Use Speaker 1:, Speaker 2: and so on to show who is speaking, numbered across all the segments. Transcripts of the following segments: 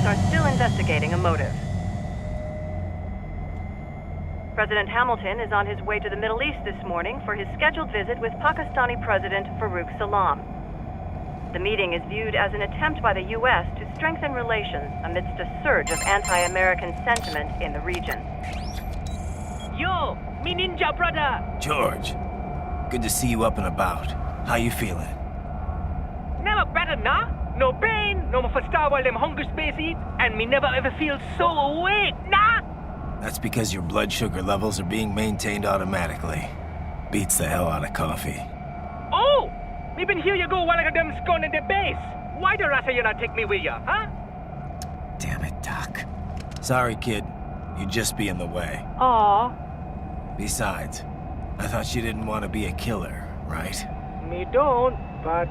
Speaker 1: are still investigating a motive. President Hamilton is on his way to the Middle East this morning for his scheduled visit with Pakistani President Farooq Salam. The meeting is viewed as an attempt by the U.S. to strengthen relations amidst a surge of anti-American sentiment in the region.
Speaker 2: Yo, me ninja brother!
Speaker 3: George, good to see you up and about. How you feeling?
Speaker 2: Never better, nah? No pain, no more for star while them hunger space eat, and me never ever feel so awake, nah?
Speaker 3: That's because your blood sugar levels are being maintained automatically. Beats the hell out of coffee.
Speaker 2: Oh! Me been here you go while I got them scone in the base. Why the rasa you not take me with ya, huh?
Speaker 3: Damn it, Doc. Sorry, kid. You'd just be in the way.
Speaker 2: Aw.
Speaker 3: Besides, I thought you didn't want to be a killer, right?
Speaker 2: Me don't, but...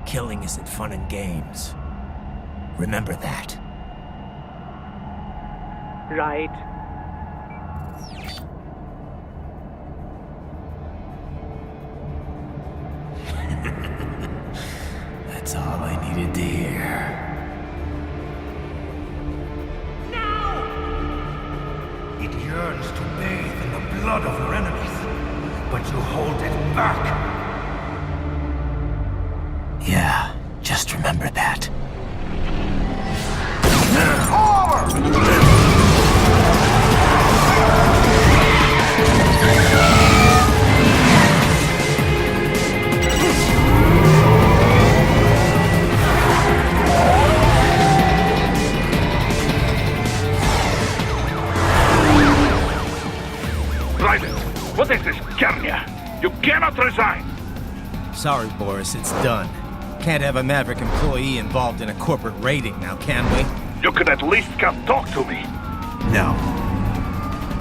Speaker 3: Killing isn't fun and games. Remember that.
Speaker 2: Right.
Speaker 3: That's all I needed to hear.
Speaker 4: It yearns to bathe in the blood of your enemies, but you hold it back.
Speaker 3: Yeah, just remember that.
Speaker 4: Raiden, what is this, Kernia? You cannot resign!
Speaker 3: Sorry, Boris, it's done. Can't have a Maverick employee involved in a corporate raiding now, can we?
Speaker 4: You could at least come talk to me.
Speaker 3: No.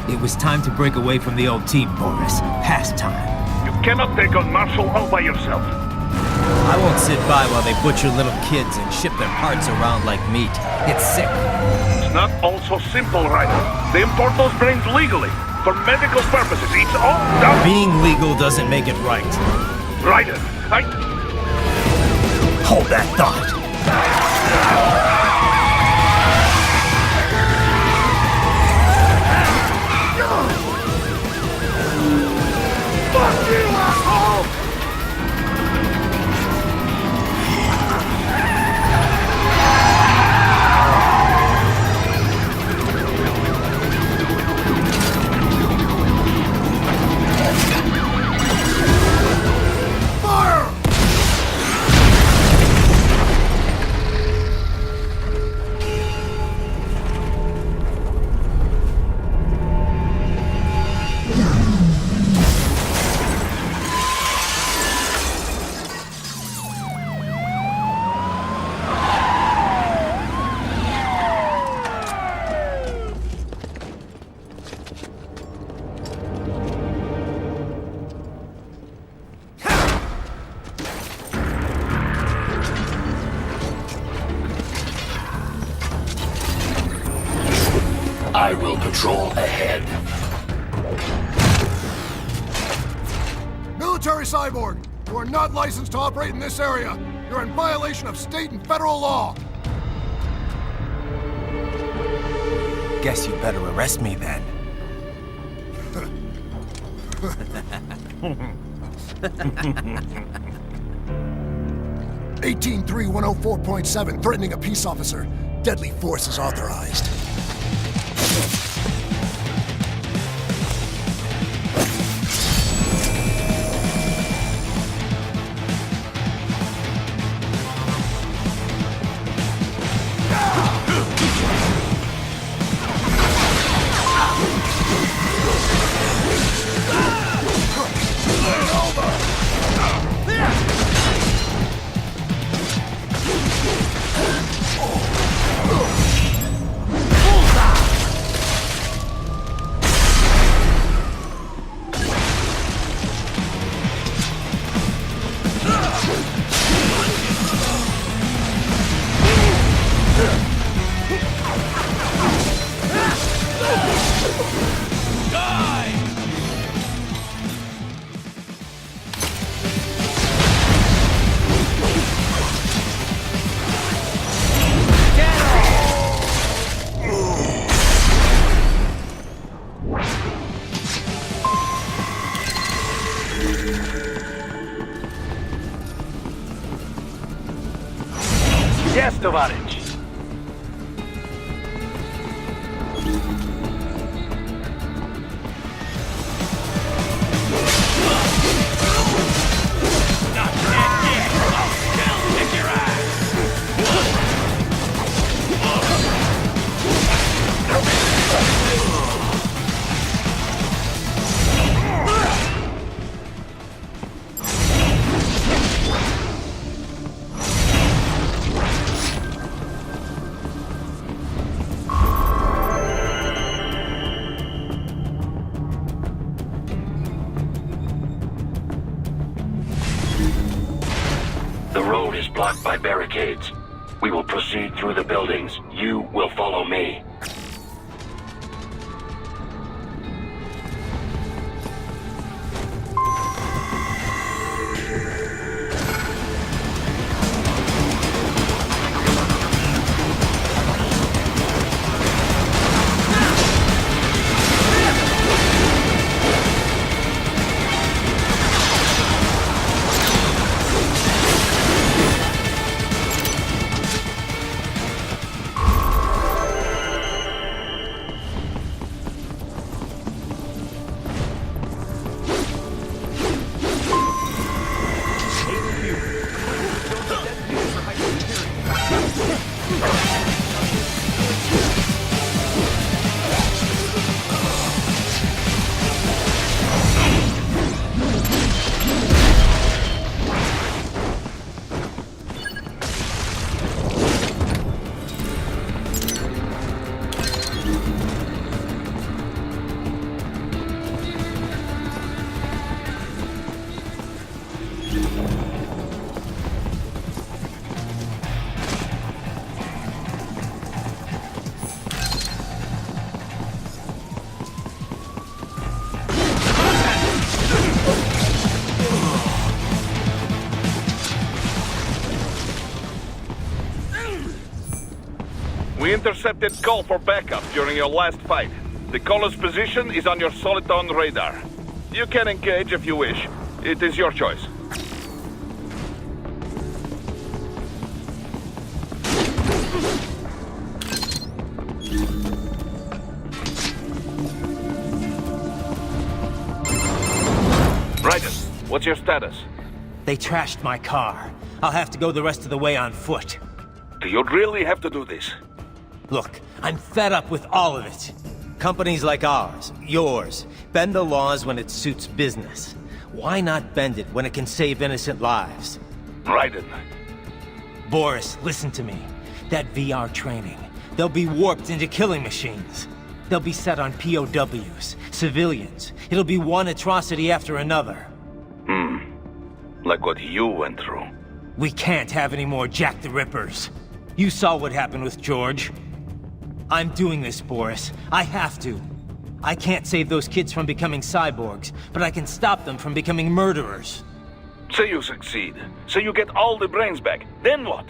Speaker 3: It was time to break away from the old team, Boris. Past time.
Speaker 4: You cannot take on Marshall all by yourself.
Speaker 3: I won't sit by while they butcher little kids and ship their parts around like meat. It's sick.
Speaker 4: It's not all so simple, Raiden. They import those brains legally. For medical purposes, it's all done.
Speaker 3: Being legal doesn't make it right.
Speaker 4: Raiden,
Speaker 3: Hold that thought.
Speaker 4: Fuck you, asshole!
Speaker 5: I will patrol ahead.
Speaker 6: Military cyborg, you are not licensed to operate in this area. You're in violation of state and federal law.
Speaker 3: Guess you better arrest me then.
Speaker 6: 18-3-104.7, threatening a peace officer. Deadly force is authorized.
Speaker 5: The road is blocked by barricades. We will proceed through the buildings. You will follow me.
Speaker 4: We intercepted call for backup during your last fight. The caller's position is on your Soliton radar. You can engage if you wish. It is your choice. Raiden, what's your status?
Speaker 3: They trashed my car. I'll have to go the rest of the way on foot.
Speaker 4: Do you really have to do this?
Speaker 3: Look, I'm fed up with all of it. Companies like ours, yours, bend the laws when it suits business. Why not bend it when it can save innocent lives?
Speaker 4: Raiden.
Speaker 3: Boris, listen to me. That VR training, they'll be warped into killing machines. They'll be set on POWs, civilians. It'll be one atrocity after another.
Speaker 4: Like what you went through.
Speaker 3: We can't have any more Jack the Rippers. You saw what happened with George. I'm doing this, Boris. I have to. I can't save those kids from becoming cyborgs, but I can stop them from becoming murderers.
Speaker 4: Say you succeed. Say you get all the brains back. Then what?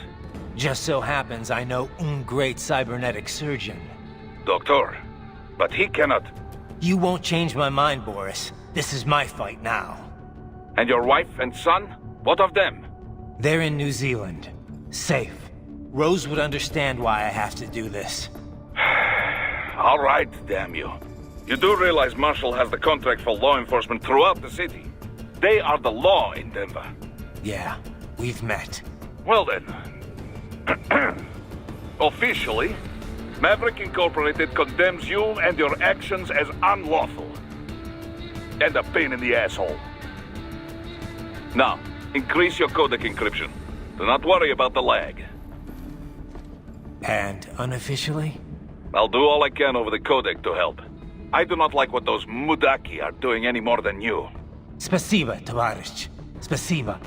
Speaker 3: Just so happens I know un great cybernetic surgeon.
Speaker 4: Doctor. But he cannot.
Speaker 3: You won't change my mind, Boris. This is my fight now.
Speaker 4: And your wife and son? What of them?
Speaker 3: They're in New Zealand. Safe. Rose would understand why I have to do this.
Speaker 4: All right, damn you. You do realize Marshall has the contract for law enforcement throughout the city. They are the law in Denver.
Speaker 3: Yeah, we've met.
Speaker 4: Well then. Officially, Maverick Incorporated condemns you and your actions as unlawful. And a pain in the asshole. Now, increase your codec encryption. Do not worry about the lag.
Speaker 3: And unofficially?
Speaker 4: I'll do all I can over the codec to help. I do not like what those Mudaki are doing any more than you.
Speaker 3: Spasiba, Tavarish. Spasiba.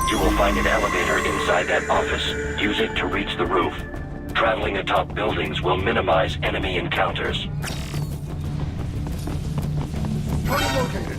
Speaker 5: You will find an elevator inside that office. Use it to reach the roof. Traveling atop buildings will minimize enemy encounters.
Speaker 6: Target located.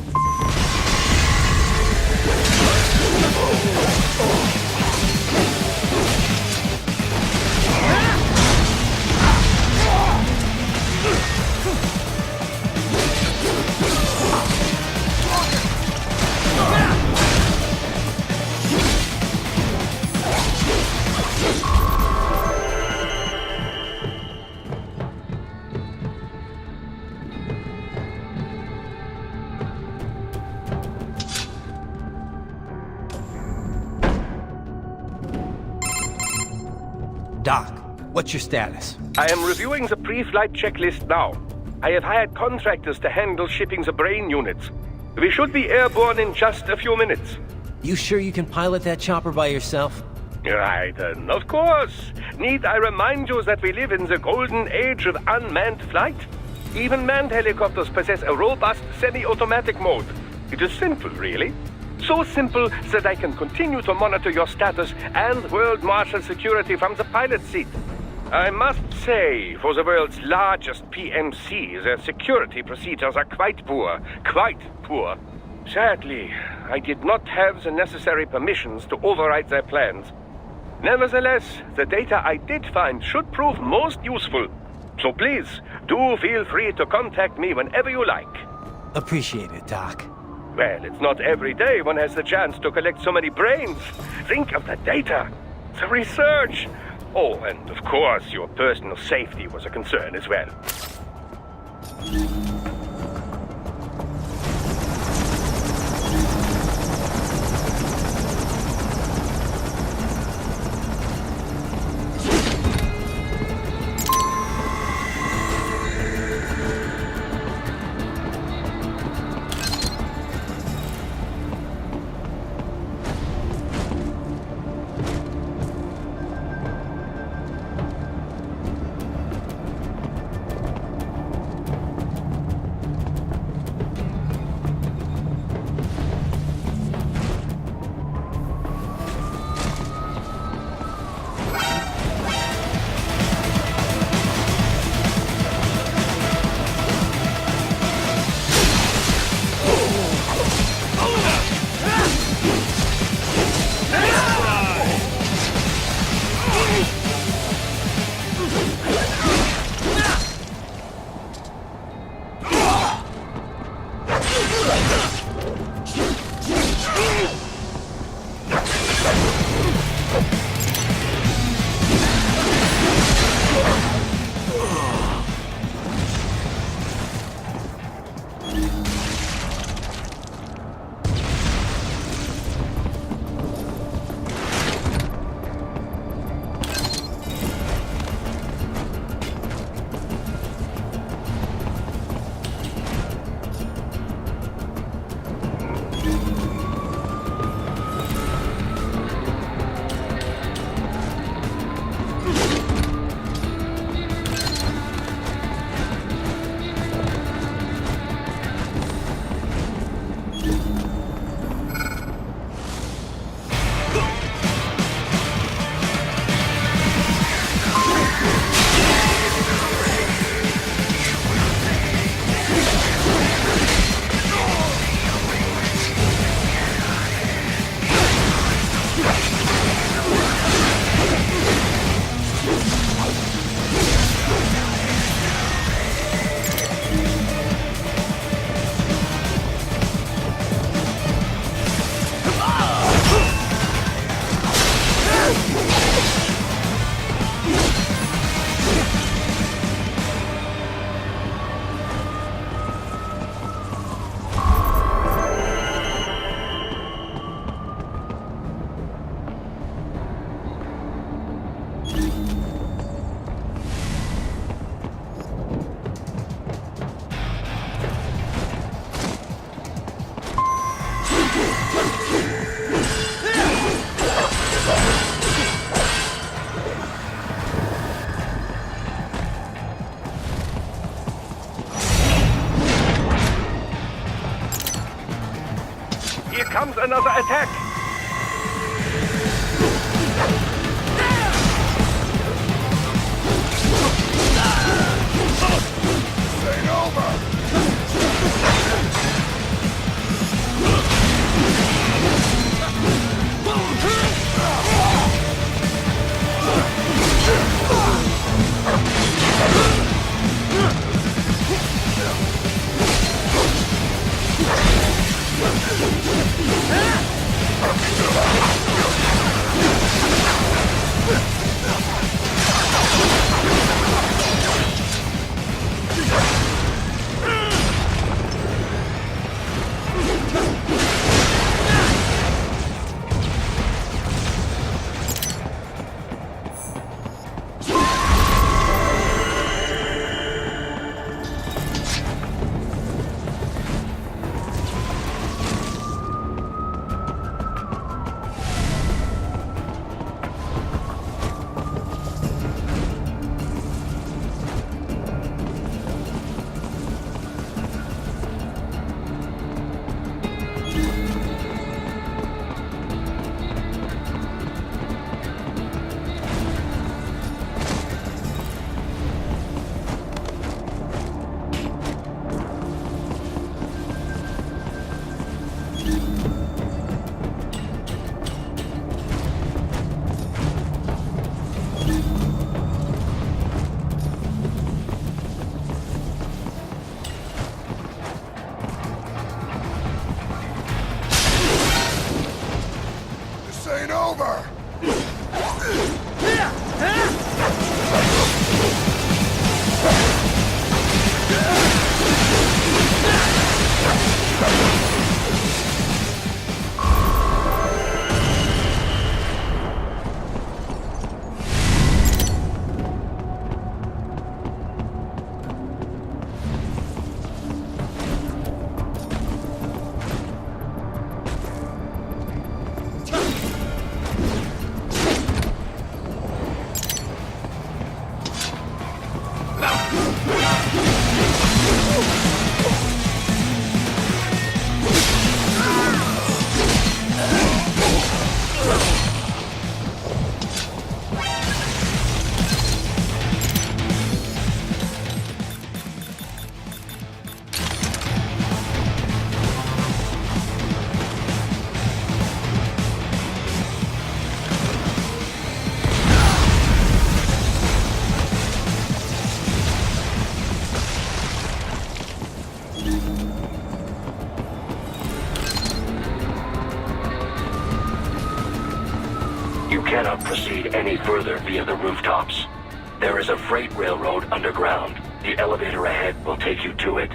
Speaker 3: Doc, what's your status?
Speaker 7: I am reviewing the pre-flight checklist now. I have hired contractors to handle shipping the brain units. We should be airborne in just a few minutes.
Speaker 3: You sure you can pilot that chopper by yourself?
Speaker 7: Raiden, of course. Need I remind you that we live in the golden age of unmanned flight? Even manned helicopters possess a robust semi-automatic mode. It is simple, really. So simple that I can continue to monitor your status and world marshal security from the pilot seat. I must say, for the world's largest PMC, their security procedures are quite poor. Quite poor. Sadly, I did not have the necessary permissions to override their plans. Nevertheless, the data I did find should prove most useful. So please, do feel free to contact me whenever you like.
Speaker 3: Appreciate it, Doc.
Speaker 7: Well, it's not every day one has the chance to collect so many brains. Think of the data, the research. Oh, and of course, your personal safety was a concern as well. Here comes another attack!
Speaker 5: You cannot proceed any further via the rooftops. There is a freight railroad underground. The elevator ahead will take you to it.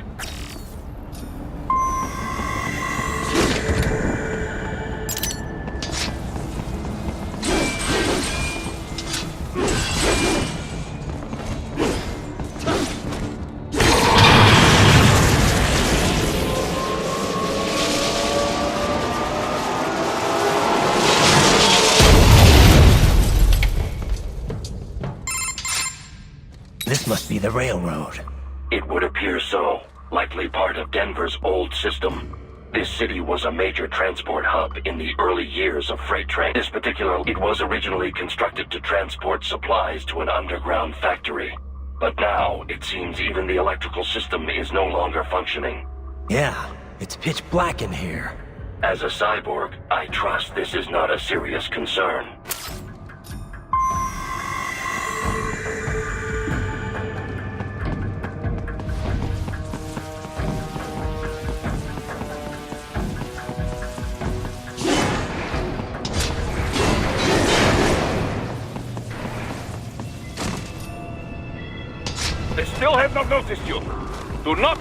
Speaker 3: This must be the railroad.
Speaker 5: It would appear so. Likely part of Denver's old system. This city was a major transport hub in the early years of freight train. It was originally constructed to transport supplies to an underground factory. But now, it seems even the electrical system is no longer functioning.
Speaker 3: Yeah, it's pitch black in here.
Speaker 5: As a cyborg, I trust this is not a serious concern.
Speaker 4: They still have not noticed you. Do not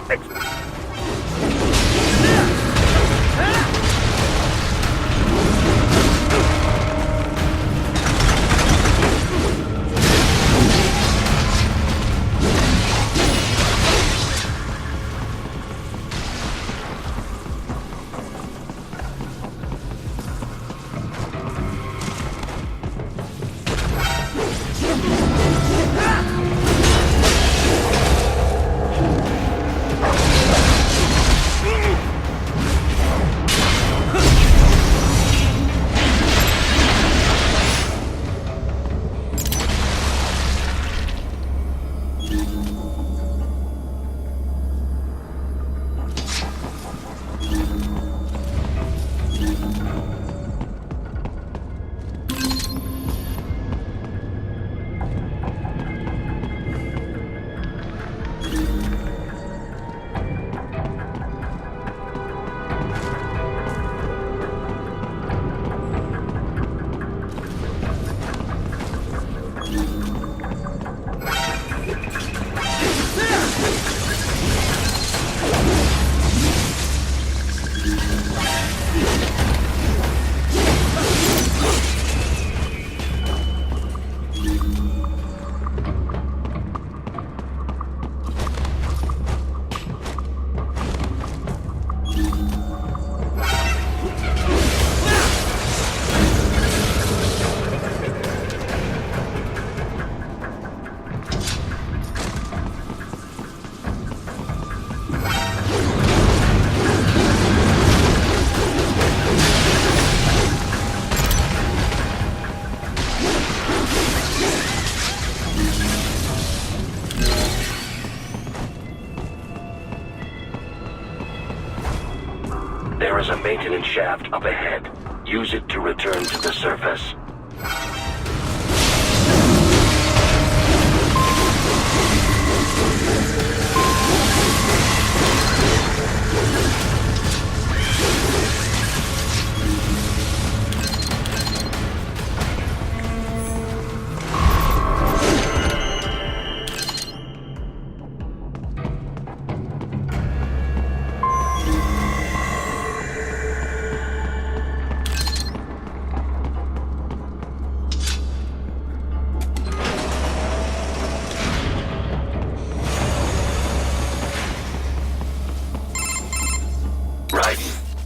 Speaker 5: lift up ahead. Use it to return to the surface.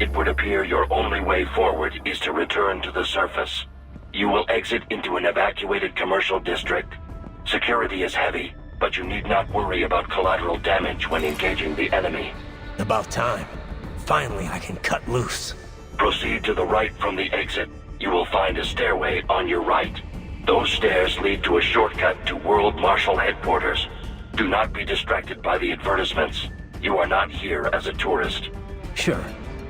Speaker 5: It would appear your only way forward is to return to the surface. You will exit into an evacuated commercial district. Security is heavy, but you need not worry about collateral damage when engaging the enemy.
Speaker 3: About time. Finally, I can cut loose.
Speaker 5: Proceed to the right from the exit. You will find a stairway on your right. Those stairs lead to a shortcut to World Marshal Headquarters. Do not be distracted by the advertisements. You are not here as a tourist.
Speaker 3: Sure.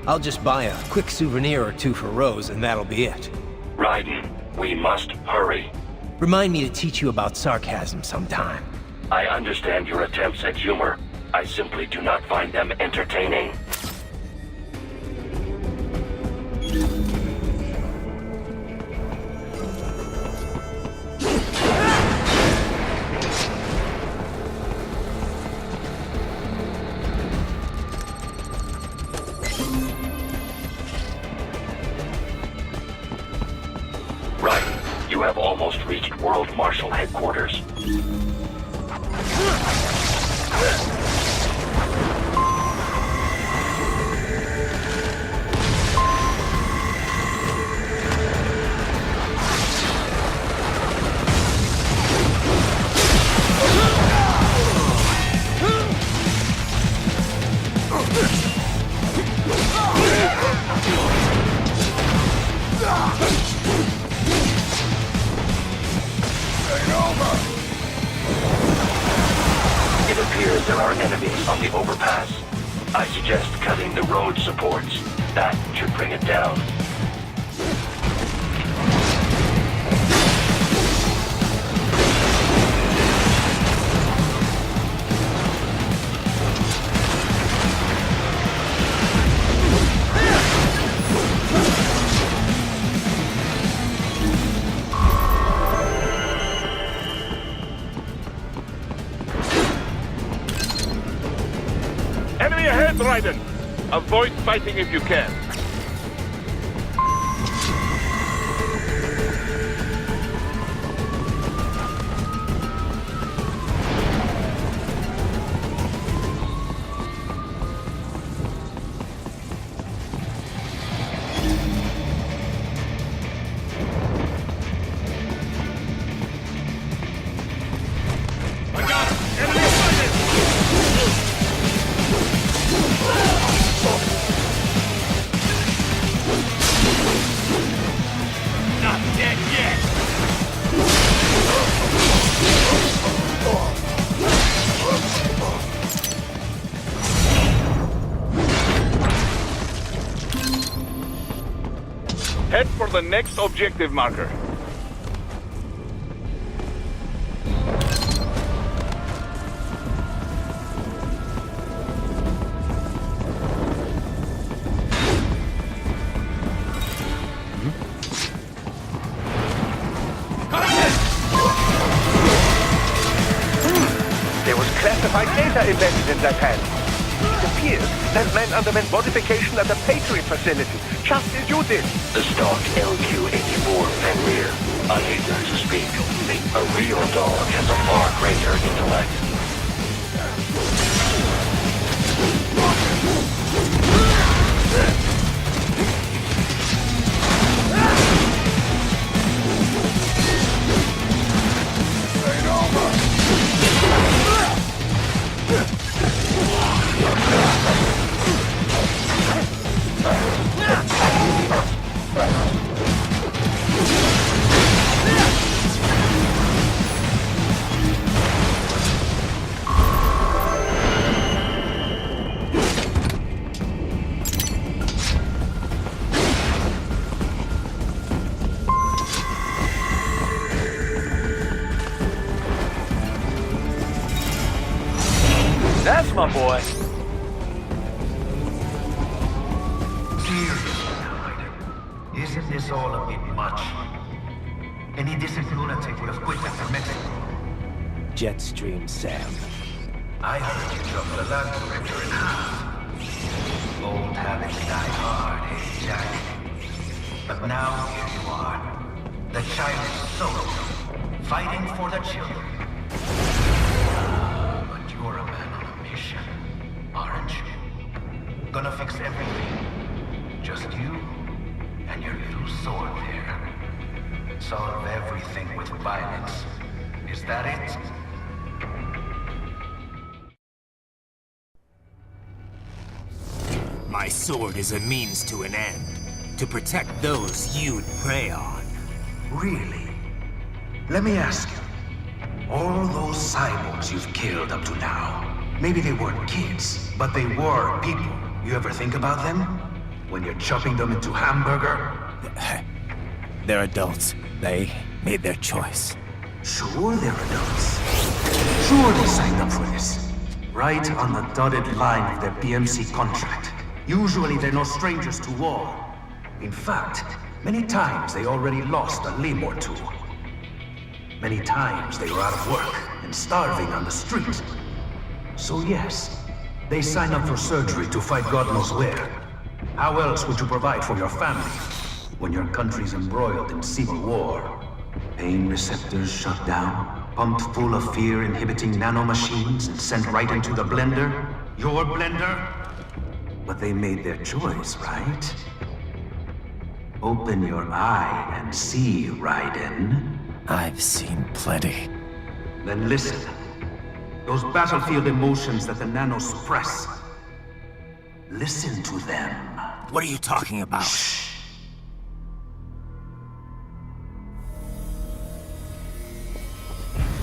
Speaker 3: I'll just buy a quick souvenir or two for Rose, and that'll be it.
Speaker 5: Raiden, we must hurry.
Speaker 3: Remind me to teach you about sarcasm sometime.
Speaker 5: I understand your attempts at humor. I simply do not find them entertaining. Right, you have almost reached World Marshal Headquarters. It appears there are enemies on the overpass. I suggest cutting the road supports. That should bring it down.
Speaker 4: Enemy ahead, Raiden! Avoid fighting if you can. Head for the next objective marker.
Speaker 7: There was classified data embedded in that hand. It appears that man underwent modification at the Patriots facility, just as you did.
Speaker 5: The stock LQ-84 Fenrir, unable to speak. A real dog has a far greater intellect.
Speaker 2: boy.
Speaker 8: Seriously now, Raiden. Isn't this all a bit much? Any decent lunatic would have quit after Mexico.
Speaker 3: Jetstream, Sam.
Speaker 8: I heard you dropped the land director in half. Old habits die hard, eh, Jack? But now here you are. The child is solo, fighting for the children. But you're a man on a mission, aren't you? Gonna fix everything. Just you and your little sword there. Solve everything with violence. Is that it?
Speaker 3: My sword is a means to an end. To protect those you'd prey on.
Speaker 8: Really? Let me ask you. All those cyborgs you've killed up to now, maybe they weren't kids, but they were people. You ever think about them? When you're chopping them into hamburger?
Speaker 3: They're adults. They made their choice.
Speaker 8: Sure they're adults. Sure they signed up for this. Right on the dotted line of their PMC contract. Usually they're no strangers to war. In fact, many times they already lost a limb or two. Many times they were out of work and starving on the street. So yes, they sign up for surgery to fight God knows where. How else would you provide for your family when your country's embroiled in civil war? Pain receptors shut down, pumped full of fear-inhibiting nanomachines and sent right into the blender? Your blender? But they made their choice, right? Open your eye and see, Raiden.
Speaker 3: I've seen plenty.
Speaker 8: Then listen. Those battlefield emotions that the nanos suppress. Listen to them.
Speaker 3: What are you talking about?
Speaker 8: Shh.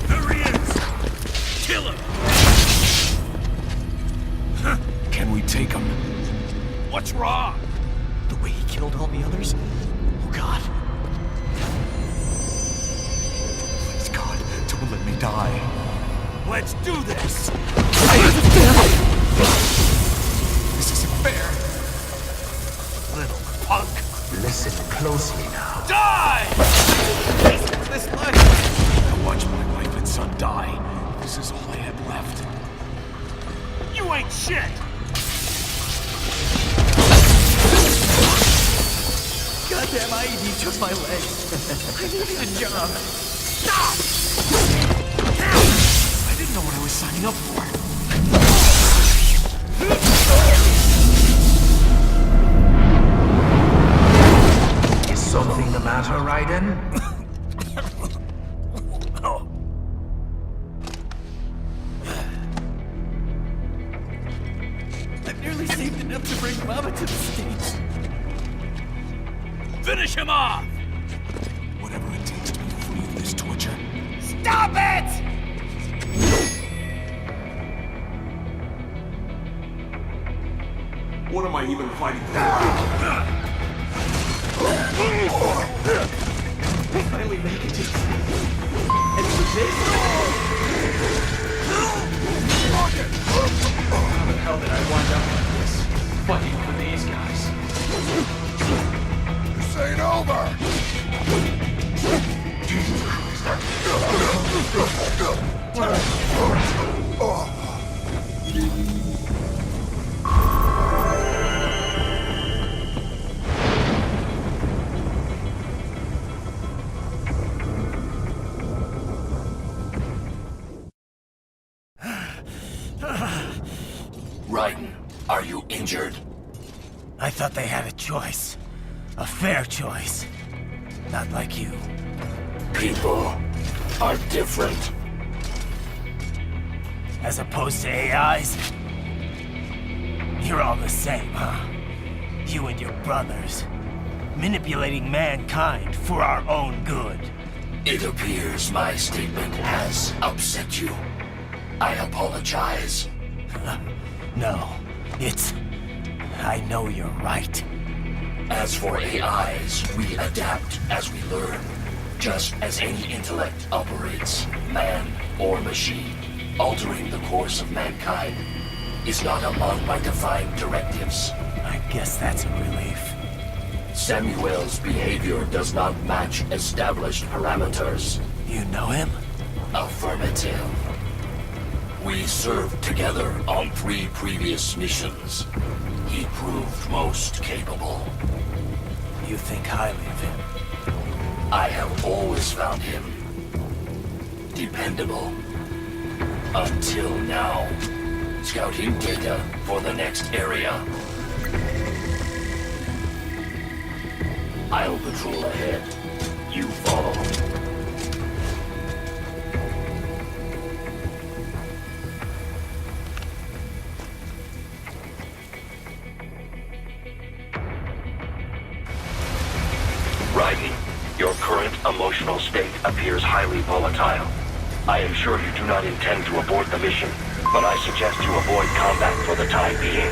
Speaker 3: There he is! Kill him!
Speaker 9: Can we take him?
Speaker 3: What's wrong?
Speaker 9: The way he killed all the others? Oh God. Please God, don't let me die.
Speaker 3: Let's do this!
Speaker 9: This isn't fair.
Speaker 3: Little punk!
Speaker 8: Listen closely now.
Speaker 3: Die!
Speaker 9: This life. I watched my wife and son die. This is all I had left.
Speaker 3: You ain't shit!
Speaker 9: Goddamn IED took my legs. I needed a job.
Speaker 3: Stop!
Speaker 9: I didn't know what I was signing up for.
Speaker 8: Is something the matter, Raiden?
Speaker 9: I've nearly saved enough to bring Mama to the States.
Speaker 3: Finish him off!
Speaker 9: Whatever it takes to be free of this torture.
Speaker 3: Stop it!
Speaker 9: What am I even fighting for? I finally make it to and with this? How the hell did I wind up like this? Fighting for these guys.
Speaker 6: This ain't over!
Speaker 5: Raiden, are you injured?
Speaker 3: I thought they had a choice. A fair choice. Not like you.
Speaker 5: People are different.
Speaker 3: As opposed to AIs? You're all the same, huh? You and your brothers. Manipulating mankind for our own good.
Speaker 5: It appears my statement has upset you. I apologize.
Speaker 3: No, it's... I know you're right.
Speaker 5: As for AIs, we adapt as we learn. Just as any intellect operates, man or machine, altering the course of mankind. is not among my defined directives.
Speaker 3: I guess that's a relief.
Speaker 5: Samuel's behavior does not match established parameters.
Speaker 3: You know him?
Speaker 5: Affirmative. We served together on 3 previous missions. He proved most capable.
Speaker 3: You think highly of him?
Speaker 5: I have always found him dependable. Until now. Scouting data for the next area. I'll patrol ahead. You follow. Raiden, your current emotional state appears highly volatile. I am sure you do not intend to abort the mission, but I suggest you avoid combat for the time being.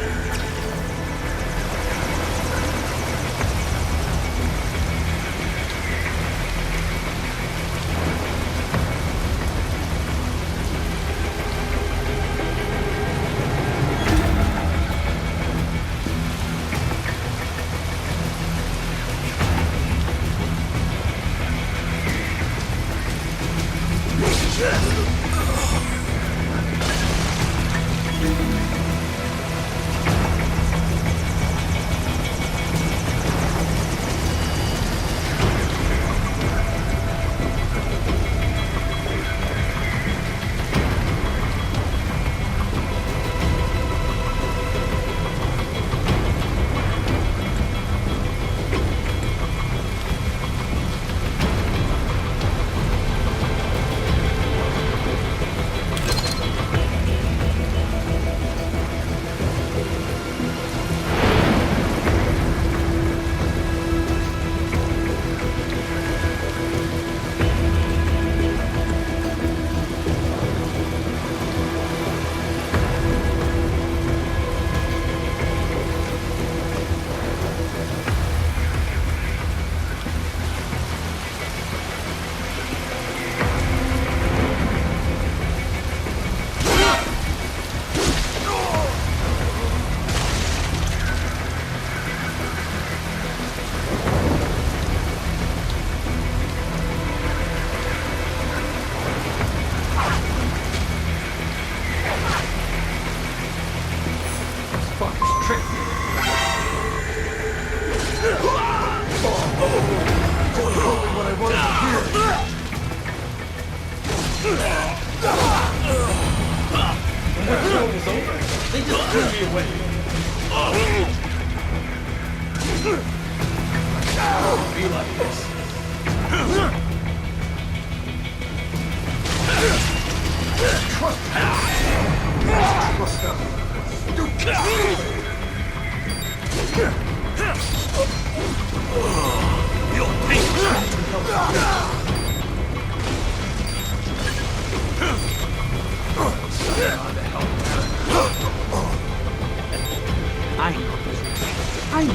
Speaker 8: I know.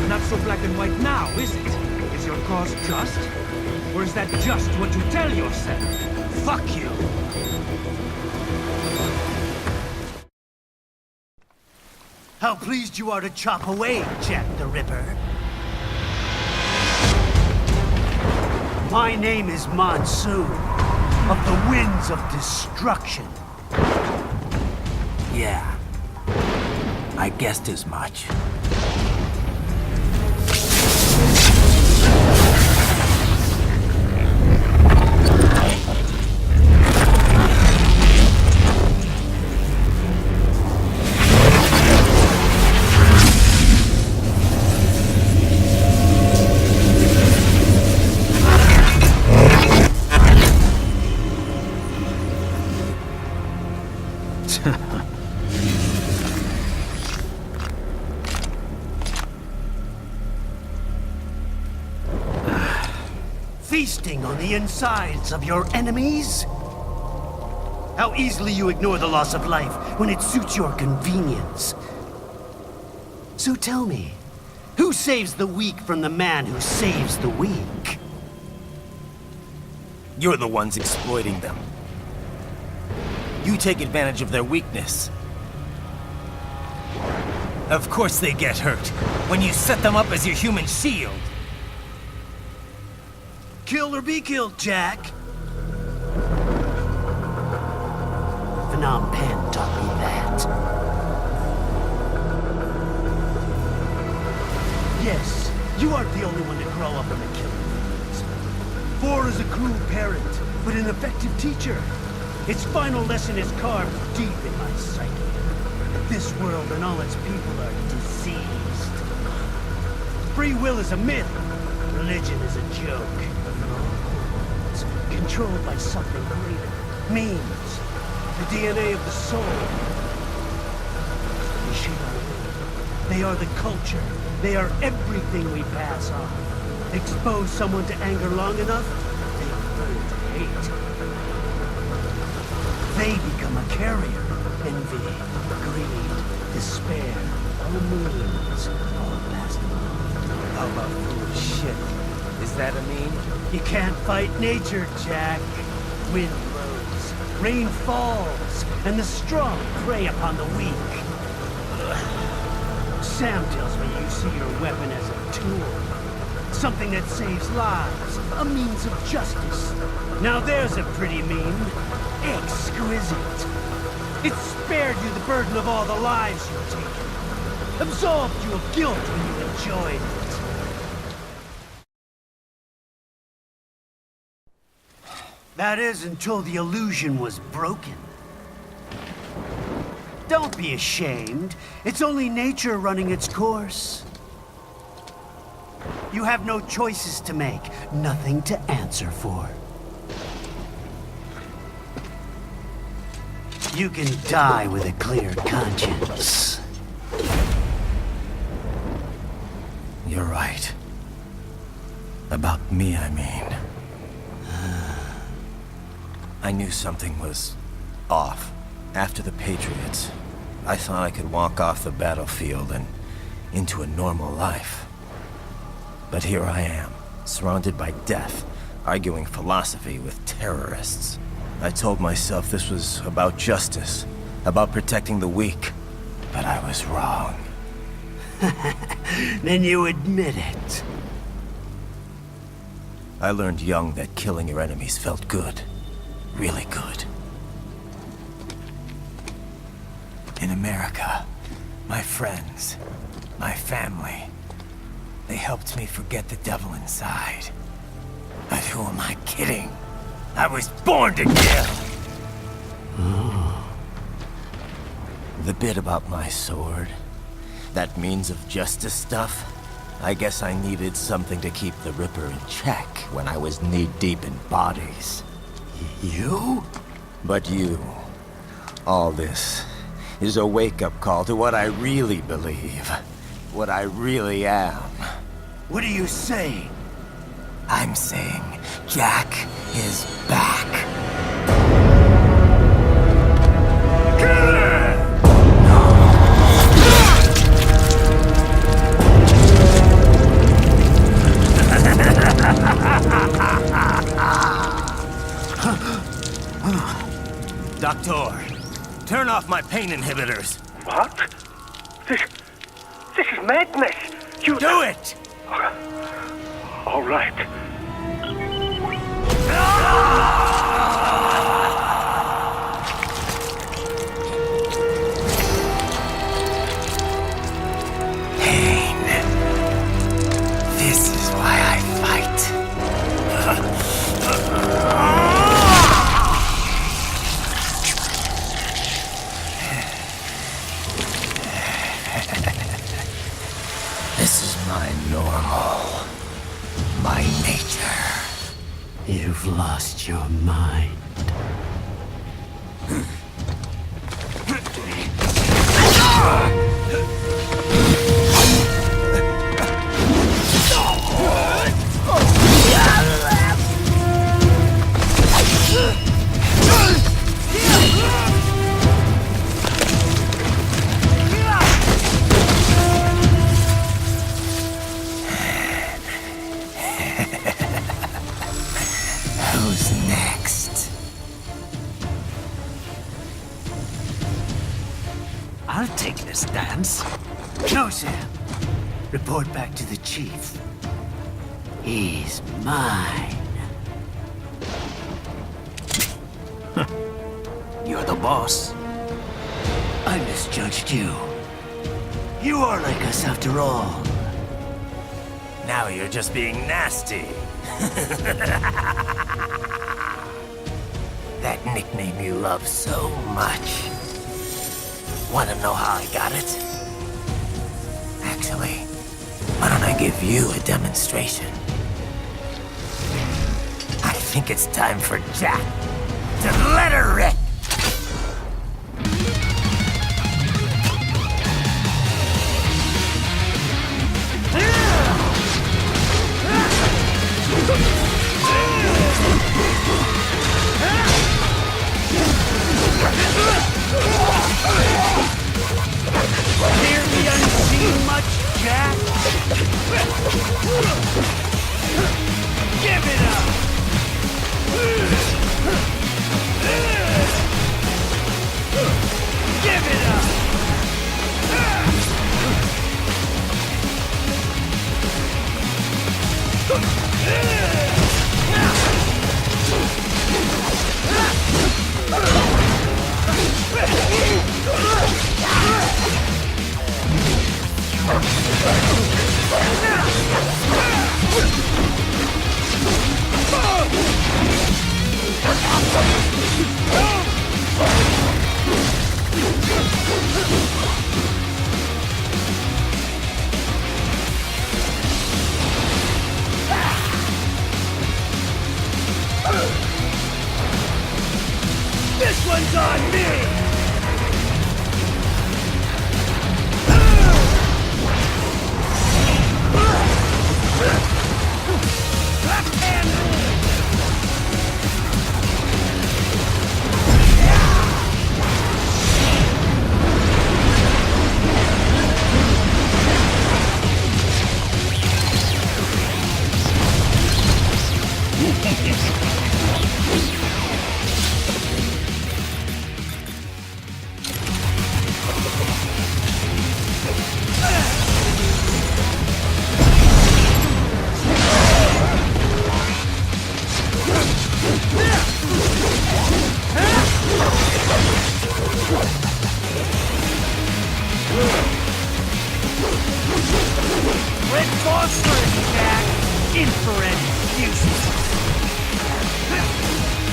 Speaker 8: Not so black and white now, is it? Is your cause just? Or is that just what you tell yourself? Fuck you!
Speaker 10: How pleased you are to chop away, Jack the Ripper. My name is Monsoon, of the Winds of Destruction.
Speaker 3: Yeah. I guessed as much.
Speaker 10: Feasting on the insides of your enemies? How easily you ignore the loss of life when it suits your convenience. So tell me, who saves the weak from the man who saves the weak?
Speaker 3: You're the ones exploiting them. You take advantage of their weakness. Of course they get hurt when you set them up as your human shield.
Speaker 10: Kill or be killed, Jack. Phnom Penh taught me that. Yes, you aren't the only one to grow up in the killing fields. 4 is a cruel parent, but an effective teacher. Its final lesson is carved deep in my psyche. This world and all its people are diseased. Free will is a myth. Religion is a joke. It's controlled by something greater. Means. The DNA of the soul. They shape our will. They are the culture. They are everything we pass on. Expose someone to anger long enough, they learn to hate. They become a carrier. Envy, greed, despair, all means, all passed on.
Speaker 3: How about foolish shit? Is that a meme?
Speaker 10: You can't fight nature, Jack. Wind blows, rain falls, and the strong prey upon the weak. Sam tells me you see your weapon as a tool. Something that saves lives, a means of justice. Now there's a pretty meme. Exquisite. It spared you the burden of all the lives you've taken. Absolved you of guilt when you enjoyed it. That is until the illusion was broken. Don't be ashamed. It's only nature running its course. You have no choices to make, nothing to answer for. You can die with a clear conscience.
Speaker 3: You're right. About me, I mean. I knew something was off. After the Patriots, I thought I could walk off the battlefield and into a normal life. But here I am, surrounded by death, arguing philosophy with terrorists. I told myself this was about justice, about protecting the weak, but I was wrong.
Speaker 10: Then you admit it.
Speaker 3: I learned young that killing your enemies felt good. Really good. In America, my friends, my family, they helped me forget the devil inside. But who am I kidding? I was born to kill! The bit about my sword, that means of justice stuff, I guess I needed something to keep the Ripper in check when I was knee-deep in bodies.
Speaker 10: You?
Speaker 3: But you, all this, is a wake-up call to what I really believe, what I really am.
Speaker 10: What are you saying?
Speaker 3: I'm saying Jack is back. Doctor, turn off my pain inhibitors.
Speaker 7: What? This is madness. You
Speaker 3: do it!
Speaker 7: All right.
Speaker 3: Pain. This is why I fight. This is my normal. My nature.
Speaker 10: You've lost your mind.
Speaker 3: Who's
Speaker 10: I'll take this dance. No, Sam. Report back to the chief. He's mine.
Speaker 8: You're the boss.
Speaker 10: I misjudged you. You are like us after all.
Speaker 3: Now you're just being nasty. That nickname you love so much. Want to know how I got it? Actually, why don't I give you a demonstration? I think it's time for Jack to let her rip.
Speaker 10: Hear the unseen much, Jack? Give it up! Give it up! This one's on me!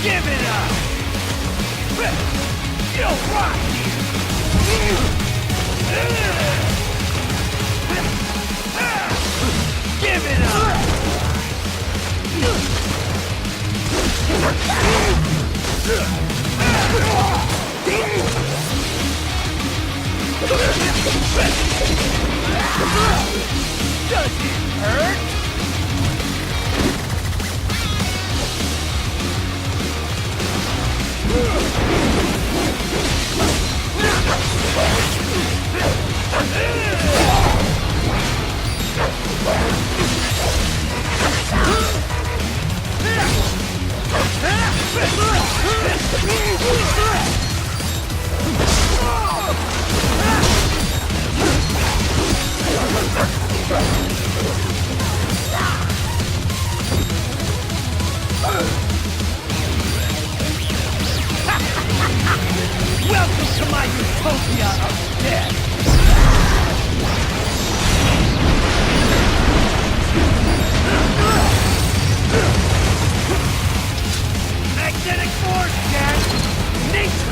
Speaker 10: Give it up! You'll rock here! Give it up! Does it hurt? Welcome to my utopia of death! Magnetic force, Jack! Nature!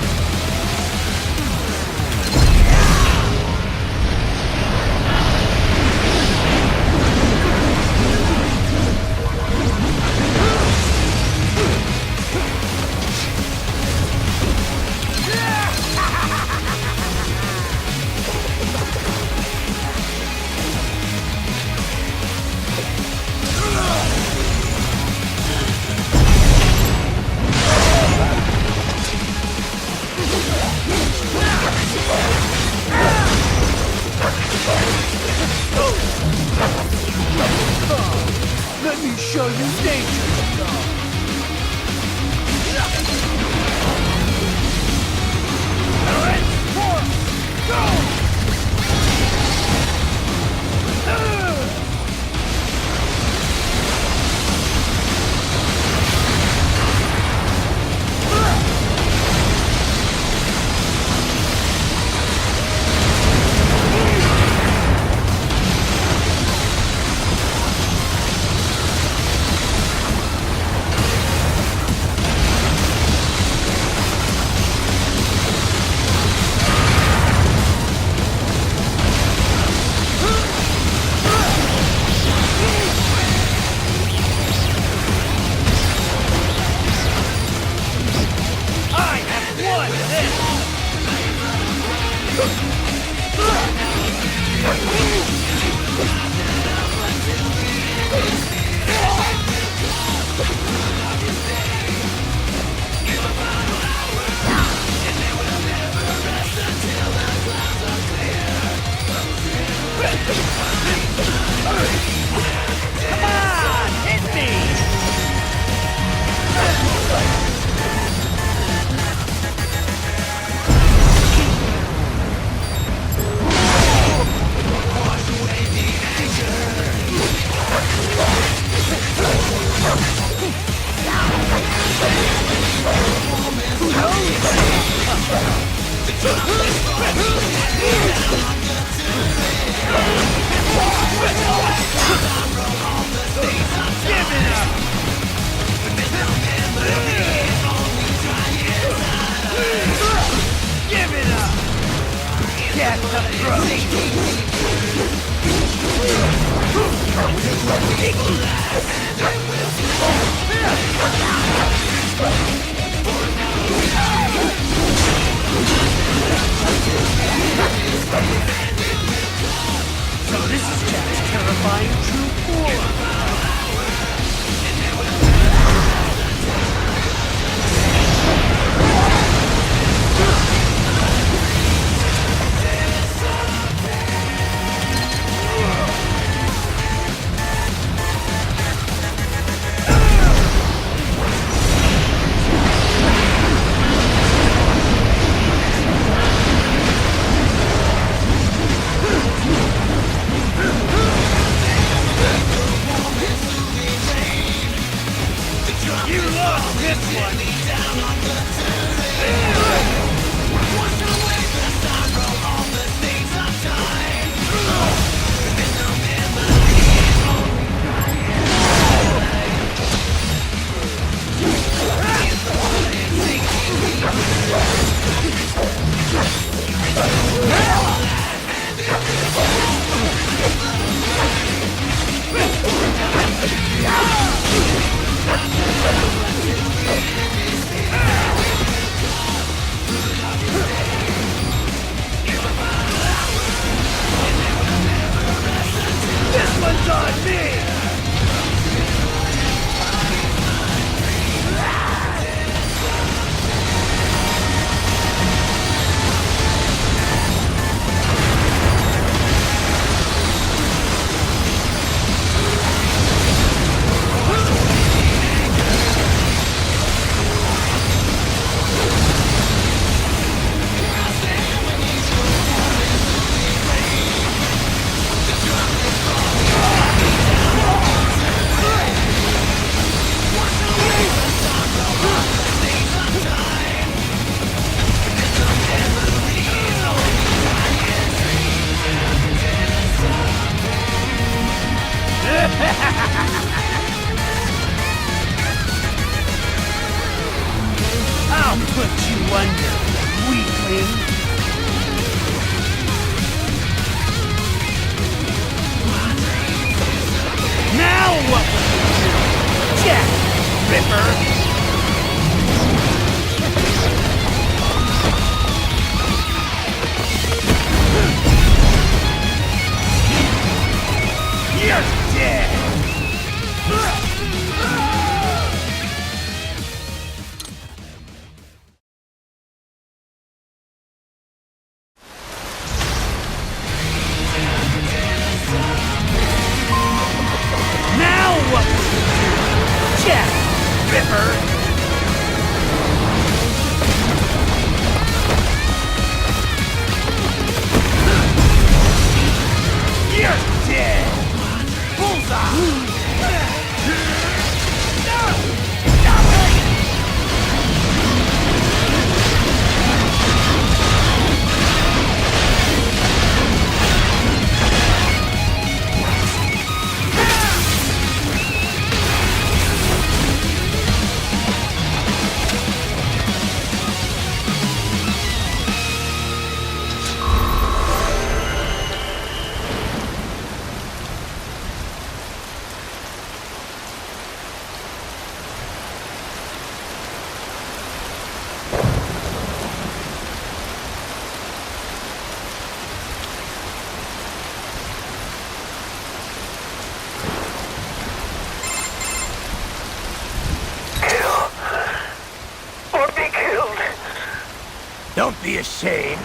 Speaker 3: ashamed?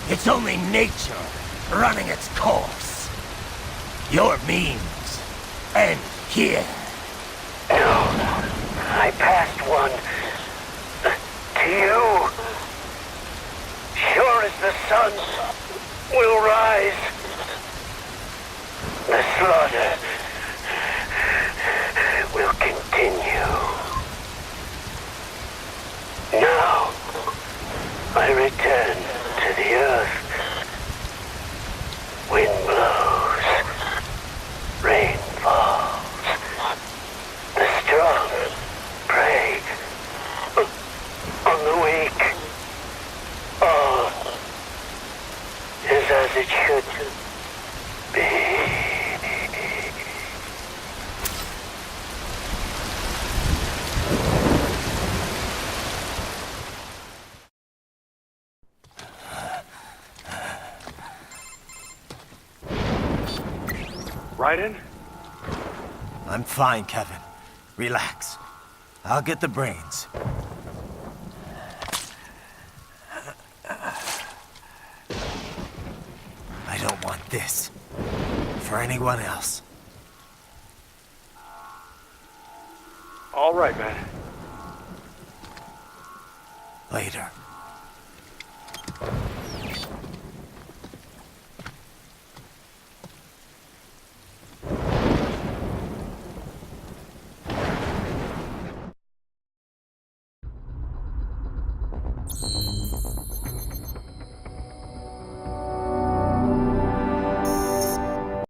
Speaker 3: It's only nature running its course. Your means end here.
Speaker 10: No, I passed one. To you. Sure as the sun will rise. The slaughter will continue. Now, I return to the earth. Wind blows. Rain falls. The strong prey on the weak. All is as it should be.
Speaker 7: Raiden?
Speaker 3: I'm fine, Kevin. Relax. I'll get the brains. I don't want this for anyone else.
Speaker 7: All right, man.
Speaker 3: Later.